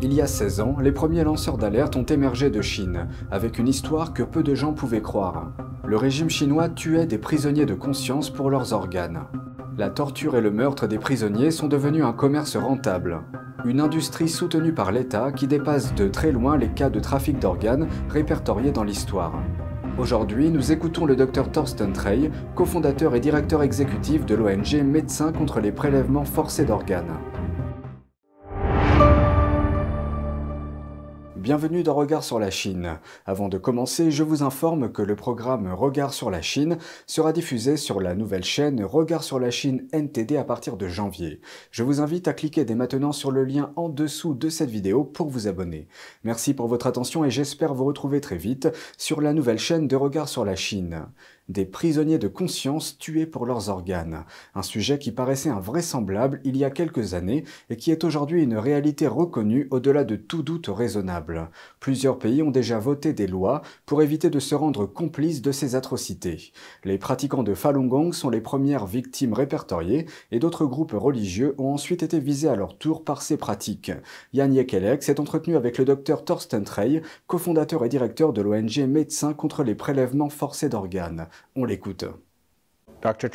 Il y a 16 ans, les premiers lanceurs d'alerte ont émergé de Chine, avec une histoire que peu de gens pouvaient croire. Le régime chinois tuait des prisonniers de conscience pour leurs organes. La torture et le meurtre des prisonniers sont devenus un commerce rentable. Une industrie soutenue par l'État qui dépasse de très loin les cas de trafic d'organes répertoriés dans l'histoire. Aujourd'hui, nous écoutons le Dr Thorsten Trey, cofondateur et directeur exécutif de l'ONG Médecins contre les prélèvements forcés d'organes. Bienvenue dans Regard sur la Chine. Avant de commencer, je vous informe que le programme Regard sur la Chine sera diffusé sur la nouvelle chaîne Regard sur la Chine NTD à partir de janvier. Je vous invite à cliquer dès maintenant sur le lien en dessous de cette vidéo pour vous abonner. Merci pour votre attention et j'espère vous retrouver très vite sur la nouvelle chaîne de Regard sur la Chine. Des prisonniers de conscience tués pour leurs organes. Un sujet qui paraissait invraisemblable il y a quelques années et qui est aujourd'hui une réalité reconnue au-delà de tout doute raisonnable. Plusieurs pays ont déjà voté des lois pour éviter de se rendre complices de ces atrocités. Les pratiquants de Falun Gong sont les premières victimes répertoriées et d'autres groupes religieux ont ensuite été visés à leur tour par ces pratiques. Yann Yekelec s'est entretenu avec le Dr Thorsten Trey, cofondateur et directeur de l'ONG Médecins contre les prélèvements forcés d'organes. On l'écoute. Dr.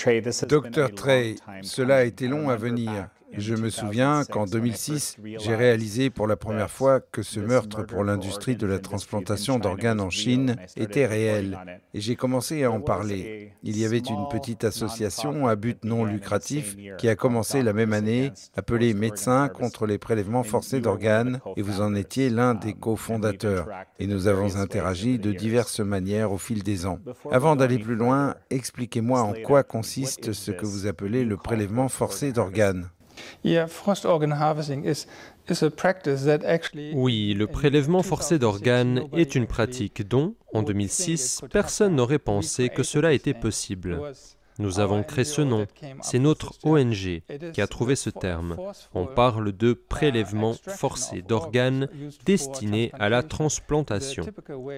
Trey, cela a été long à venir. Je me souviens qu'en 2006, j'ai réalisé pour la première fois que ce meurtre pour l'industrie de la transplantation d'organes en Chine était réel. Et j'ai commencé à en parler. Il y avait une petite association à but non lucratif qui a commencé la même année, appelée Médecins contre les prélèvements forcés d'organes, et vous en étiez l'un des cofondateurs. Et nous avons interagi de diverses manières au fil des ans. Avant d'aller plus loin, expliquez-moi en quoi consiste ce que vous appelez le prélèvement forcé d'organes. Oui, le prélèvement forcé d'organes est une pratique dont, en 2006, personne n'aurait pensé que cela était possible. Nous avons créé ce nom, c'est notre ONG qui a trouvé ce terme. On parle de prélèvement forcé d'organes destiné à la transplantation.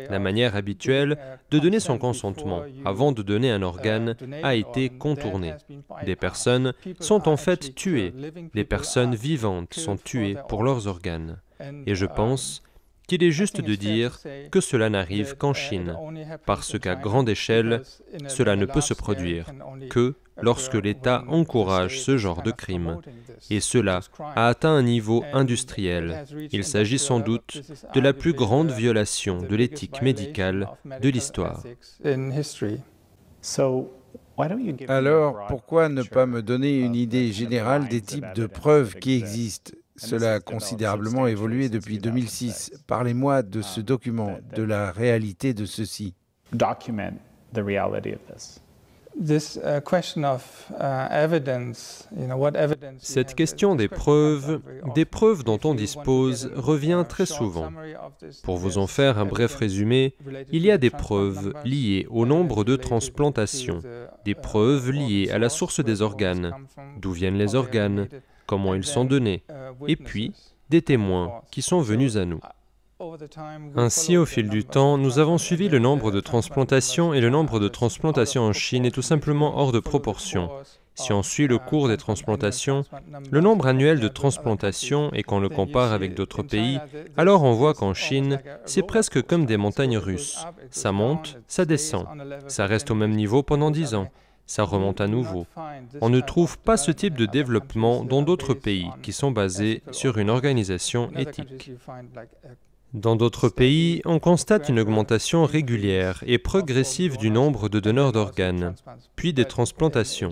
La manière habituelle de donner son consentement avant de donner un organe a été contournée. Des personnes sont en fait tuées, les personnes vivantes sont tuées pour leurs organes. Et je pense qu'il est juste de dire que cela n'arrive qu'en Chine, parce qu'à grande échelle, cela ne peut se produire que lorsque l'État encourage ce genre de crime. Et cela a atteint un niveau industriel. Il s'agit sans doute de la plus grande violation de l'éthique médicale de l'histoire. Alors, pourquoi ne pas me donner une idée générale des types de preuves qui existent ? Cela a considérablement évolué depuis 2006. Parlez-moi de ce document, de la réalité de ceci. Cette question des preuves dont on dispose, revient très souvent. Pour vous en faire un bref résumé, il y a des preuves liées au nombre de transplantations, des preuves liées à la source des organes, d'où viennent les organes, comment ils sont donnés, et puis des témoins qui sont venus à nous. Ainsi, au fil du temps, nous avons suivi le nombre de transplantations et le nombre de transplantations en Chine est tout simplement hors de proportion. Si on suit le cours des transplantations, le nombre annuel de transplantations et qu'on le compare avec d'autres pays, alors on voit qu'en Chine, c'est presque comme des montagnes russes. Ça monte, ça descend, ça reste au même niveau pendant 10 ans. Ça remonte à nouveau. On ne trouve pas ce type de développement dans d'autres pays qui sont basés sur une organisation éthique. Dans d'autres pays, on constate une augmentation régulière et progressive du nombre de donneurs d'organes, puis des transplantations.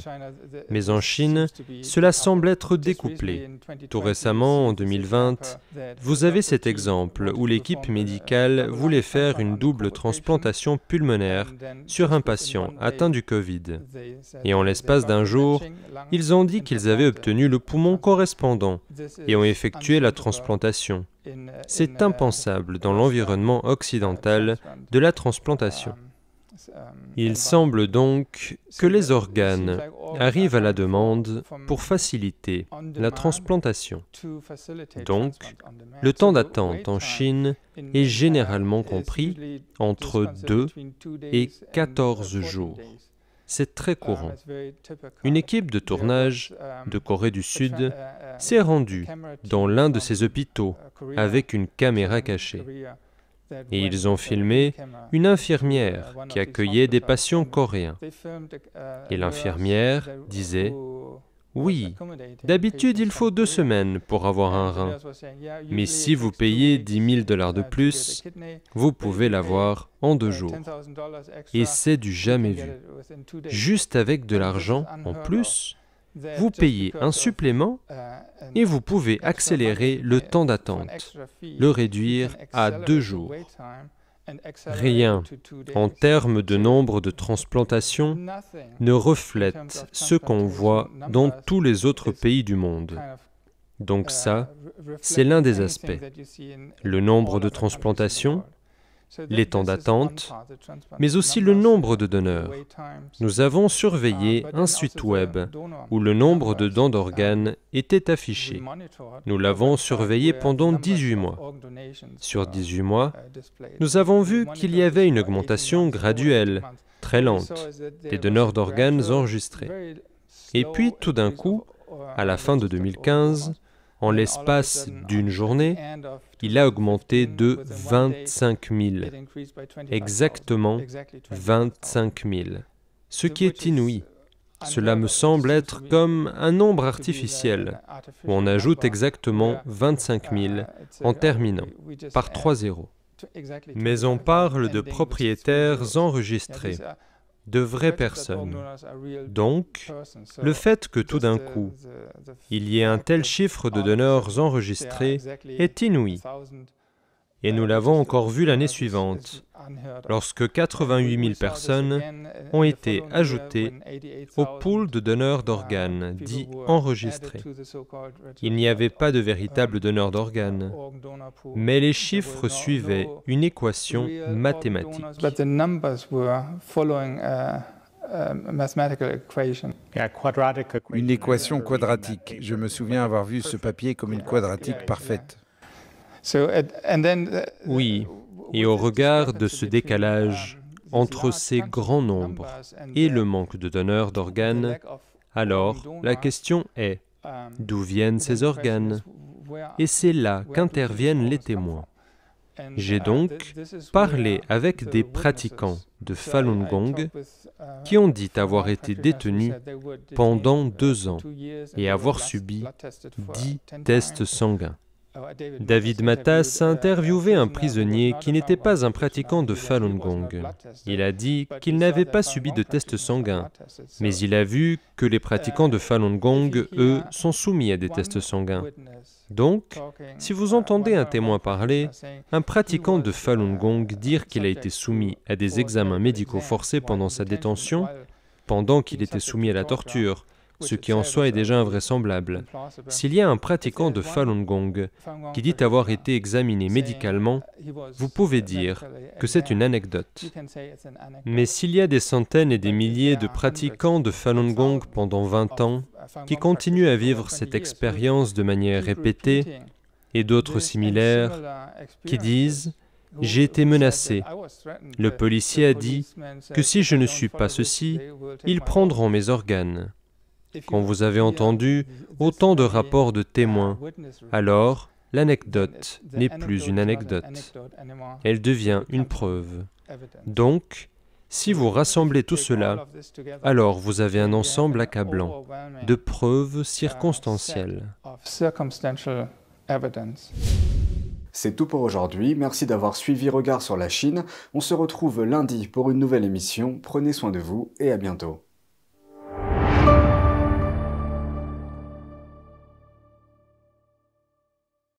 Mais en Chine, cela semble être découplé. Tout récemment, en 2020, vous avez cet exemple où l'équipe médicale voulait faire une double transplantation pulmonaire sur un patient atteint du Covid. Et en l'espace d'un jour, ils ont dit qu'ils avaient obtenu le poumon correspondant et ont effectué la transplantation. C'est impensable dans l'environnement occidental de la transplantation. Il semble donc que les organes arrivent à la demande pour faciliter la transplantation. Donc, le temps d'attente en Chine est généralement compris entre 2 et 14 jours. C'est très courant. Une équipe de tournage de Corée du Sud s'est rendue dans l'un de ces hôpitaux avec une caméra cachée. Et ils ont filmé une infirmière qui accueillait des patients coréens. Et l'infirmière disait « Oui, d'habitude il faut 2 semaines pour avoir un rein, mais si vous payez $10 000 de plus, vous pouvez l'avoir en 2 jours. » Et c'est du jamais vu. Juste avec de l'argent en plus, vous payez un supplément et vous pouvez accélérer le temps d'attente, le réduire à 2 jours. Rien, en termes de nombre de transplantations, ne reflète ce qu'on voit dans tous les autres pays du monde. Donc ça, c'est l'un des aspects. Le nombre de transplantations, les temps d'attente, mais aussi le nombre de donneurs. Nous avons surveillé un site web où le nombre de dons d'organes était affiché. Nous l'avons surveillé pendant 18 mois. Sur 18 mois, nous avons vu qu'il y avait une augmentation graduelle, très lente, des donneurs d'organes enregistrés. Et puis, tout d'un coup, à la fin de 2015, en l'espace d'une journée, il a augmenté de 25 000. Exactement 25 000. Ce qui est inouï. Cela me semble être comme un nombre artificiel, où on ajoute exactement 25 000 en terminant par 3 zéros. Mais on parle de propriétaires enregistrés, de vraies personnes. Donc, le fait que tout d'un coup, il y ait un tel chiffre de donneurs enregistrés est inouï. Et nous l'avons encore vu l'année suivante, lorsque 88 000 personnes ont été ajoutées au pool de donneurs d'organes, dits enregistrés. Il n'y avait pas de véritable donneur d'organes, mais les chiffres suivaient une équation mathématique. Une équation quadratique. Je me souviens avoir vu ce papier comme une quadratique parfaite. Oui, et au regard de ce décalage entre ces grands nombres et le manque de donneurs d'organes, alors la question est, d'où viennent ces organes? Et c'est là qu'interviennent les témoins. J'ai donc parlé avec des pratiquants de Falun Gong qui ont dit avoir été détenus pendant 2 ans et avoir subi 10 tests sanguins. David Matas a interviewé un prisonnier qui n'était pas un pratiquant de Falun Gong. Il a dit qu'il n'avait pas subi de tests sanguins, mais il a vu que les pratiquants de Falun Gong, eux, sont soumis à des tests sanguins. Donc, si vous entendez un témoin parler, un pratiquant de Falun Gong dire qu'il a été soumis à des examens médicaux forcés pendant sa détention, pendant qu'il était soumis à la torture, ce qui en soi est déjà invraisemblable. S'il y a un pratiquant de Falun Gong qui dit avoir été examiné médicalement, vous pouvez dire que c'est une anecdote. Mais s'il y a des centaines et des milliers de pratiquants de Falun Gong pendant 20 ans qui continuent à vivre cette expérience de manière répétée, et d'autres similaires qui disent « J'ai été menacé. Le policier a dit que si je ne suis pas ceci, ils prendront mes organes. » Quand vous avez entendu autant de rapports de témoins, alors l'anecdote n'est plus une anecdote. Elle devient une preuve. Donc, si vous rassemblez tout cela, alors vous avez un ensemble accablant de preuves circonstancielles. C'est tout pour aujourd'hui, merci d'avoir suivi Regard sur la Chine. On se retrouve lundi pour une nouvelle émission. Prenez soin de vous et à bientôt.